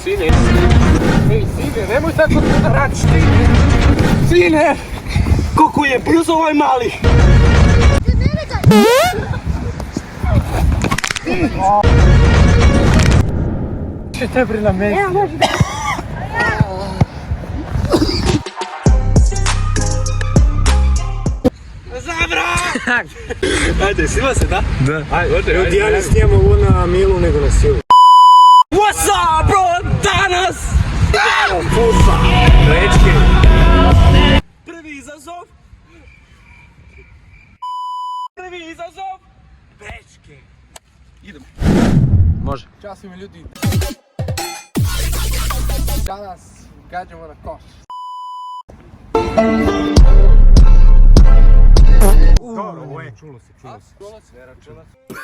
Sine. Ej, sine, nemoj tako da radiš ti. Sine, koliko je brzo ovaj mali. Če te bre na mesti. Zabra! Ajde, sila se, da? Da. Ajde, Ljudi, ja ne snijemo ovo na milu, nego na silu. What's up, bro? Danas! Pusa! Rečke! Prvi izazov! Prvi izazov! Bečke! Idemo. Može. Ćao svima ljudi. Danas gađamo na koš. Dobro, ovo je. Čulo se. Ne računa se.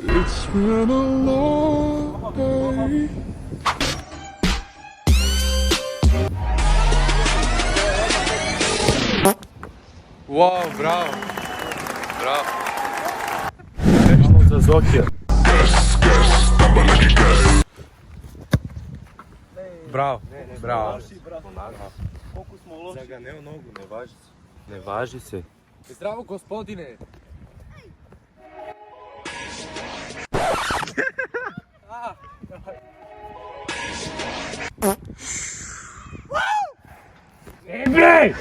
It's been a long day. Wow, bravo. Bravo. Samo za Zokija. Bravo. Bravo. Koliko smo loši? Zaganeo nogu, ne važi se. Ne važi se. Zdravo gospodine. Bre!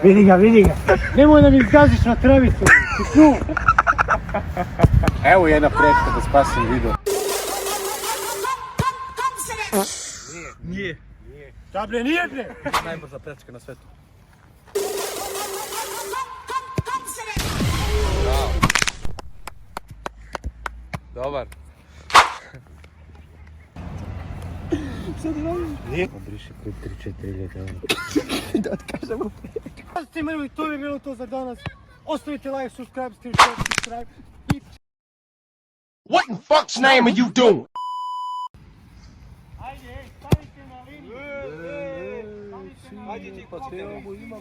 Vidi ga. Nemoj da mi zgaziš na travicu. Evo jedna prečka da spasim video. Nije. Da bre, nije bre! Najbrža prečka na svetu. Dobar. Obriši kod 3-4 ljeta. Da otkažemo prečku. To je bilo to za danas. Ostavite like, subscribe, subscribe. What in fuck's name are you doing? Ajde, stavite na liniju. Ajde ti Ovo ima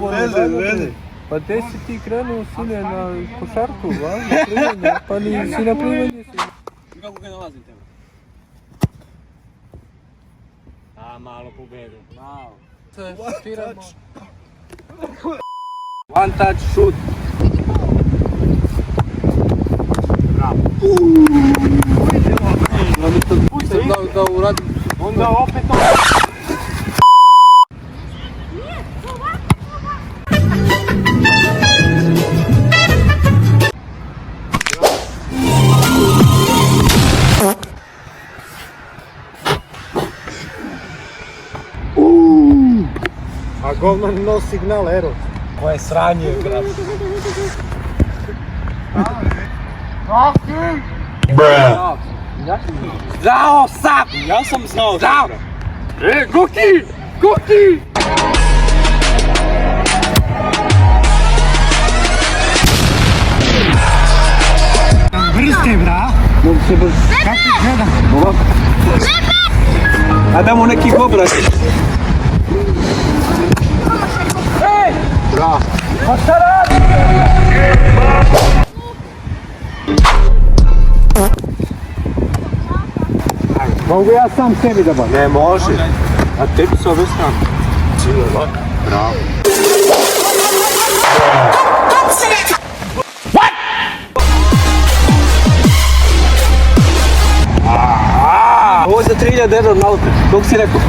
bre. veze. Pa gdje si ti krenuo sine na košarku, važno plivanje, pa si na plivanje si. Kako ga nalazim tebe? A, malo pobedu. Malo. Se šutiramo. One touch shoot. Da uradim. Onda opet to. A golman no signal, ero. Koje sranje, brat. Znao sam! Ja sam znao. Znao! Guki! Vrste, bra! Kako gleda? A damo neki obraz. Bra! Pa šta radi? Mogu ja sam sebi da bavim? Ne može. A tebi s ove strane. Bravo. Ovo je za 3000 € na auto. Koliko si rekao?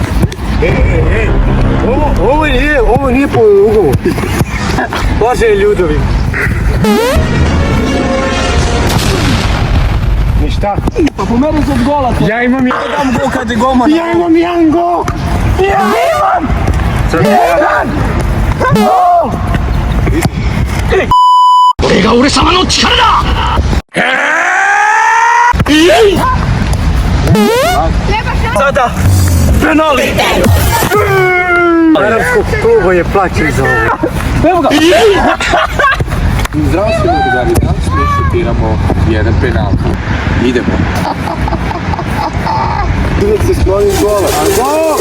Ovo nije po ugovoru. Bože ljudovi. Ništa. Pa pomeri se od gola. Ja imam jedan. Dam gol kad je golman. Ja imam jedan gol. Ja imam jedan gol. これが俺様の力だ Sada penali. Arapskog kluba je plaćen za ovo. Evo ga. Zdravo svima drugari, danas mi šutiramo jedan penal. Idemo. Uvijek se skloni gola. A gol!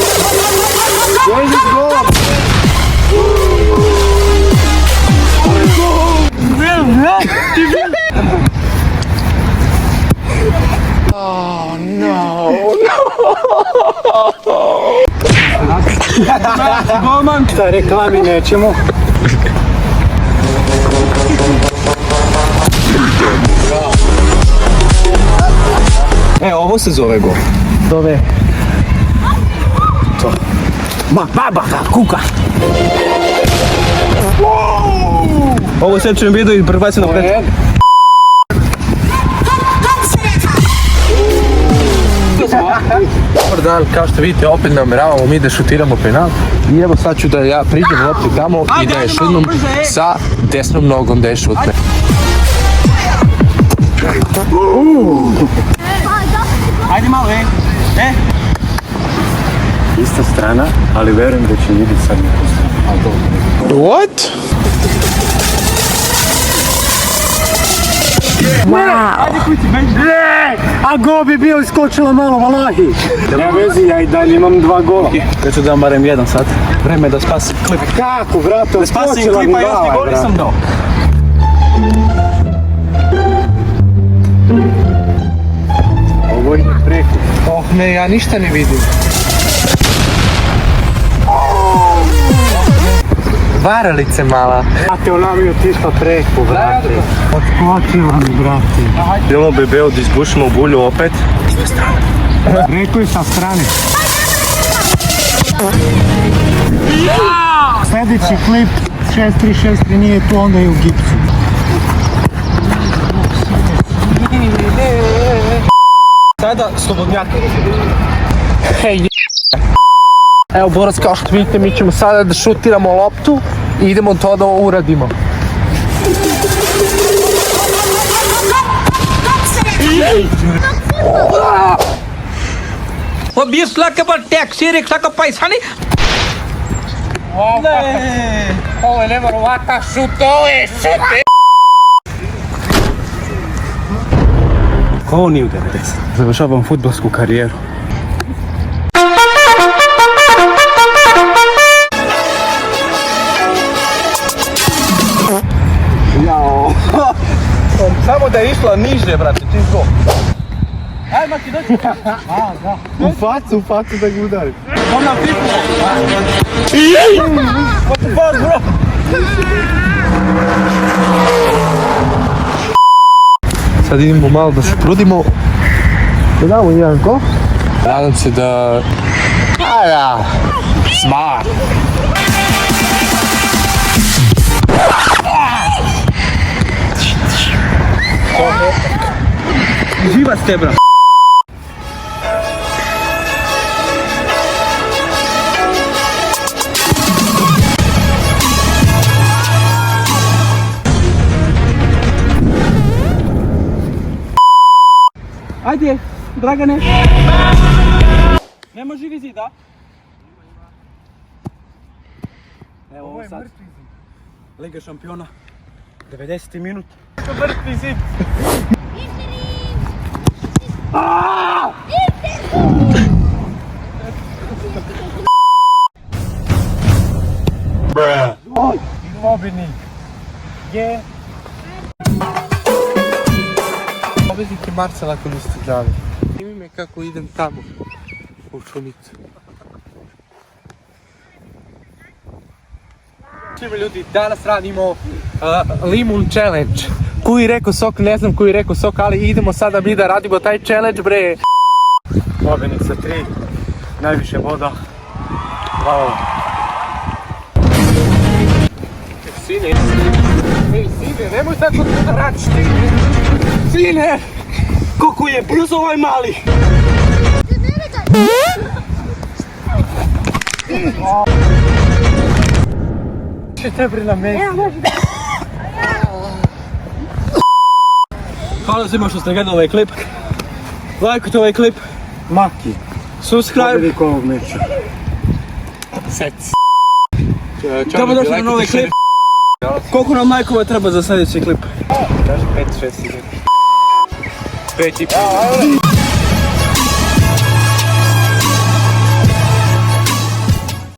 Dođi s golom! Golman. Šta reklami nećemo. Ovo se zove gol. Zove. Ma, baba, kuka. Ovo sve ćemo vidio i prebaciti napred. Dobar dan, kao što vidite, opet nameravamo mi da šutiramo penal. I evo sad ću da ja priđem loptu tamo i da je šutnem sa desnom nogom da je šutne. Ajde malo, Ista strana, ali verujem da će vidjeti sad neko. What? A go bi bio iskočila malo, valahi. Ne vezi, ja i dalje imam 2 gola. Ja ću dam barem jedan sad. Vreme je da spasi klip. Kako, brate, Spasi iskočila mi klipa, još ti glava, gol nisam dao. Ovo ide preko. Oh ne, ja ništa ne vidim. Varalice mala. Brate, ona mi je otišla preko, brate. Odskočila mi, brate. Idemo bebeo da izbušimo bulju opet. Preko je sa strane. Sljedeći klip, 6-3 nije tu, onda je u gipsu. Sada slobodnjak. Hej, evo Borac, kao što vidite, mi ćemo sada da šutiramo loptu i idemo to da uradimo. वो 20 लाख के बाद taxi rickshaw का पैसा नहीं Ovo je neverovatna šut, ovo je šut! Ovo nije u 90. Završavam fudbalsku karijeru. Samo da je išla niže, brate, čim go. Ajde, Maki, dođi. U facu da ga udari. On nam pipno. What the fuck, bro? Sad idemo malo da se trudimo. Da damo jedan gol. Nadam se da... Ajda! Smart! Živa ste, bro. Ajde, Dragane. Nema živi zid, a? Evo ovo sad. Liga šampiona. 90. minut. Mrtvi zid. Mobini. Je. Pobednik je Marcel ako niste znali. Snimi me kako idem tamo, u šumicu. Čime ljudi, danas radimo limun challenge. Koji rekao sok, ne znam koji rekao sok, ali idemo sada mi da radimo taj challenge, bre. Pobjednik sa 3. Najviše boda. Hvala. Sine, ej sine, nemoj tako da radiš ti. Sine, koliko je brzo ovaj mali. Će te bre na mjestu. Hvala svima što ste gledali ovaj klip. Lajkujte ovaj klip. Maki. Subscribe. Pobjednik ovog meča. Dobro došli na novi klip. Koliko nam lajkova treba za sljedeći klip? Kaži 5-6 sigurno. 5,5.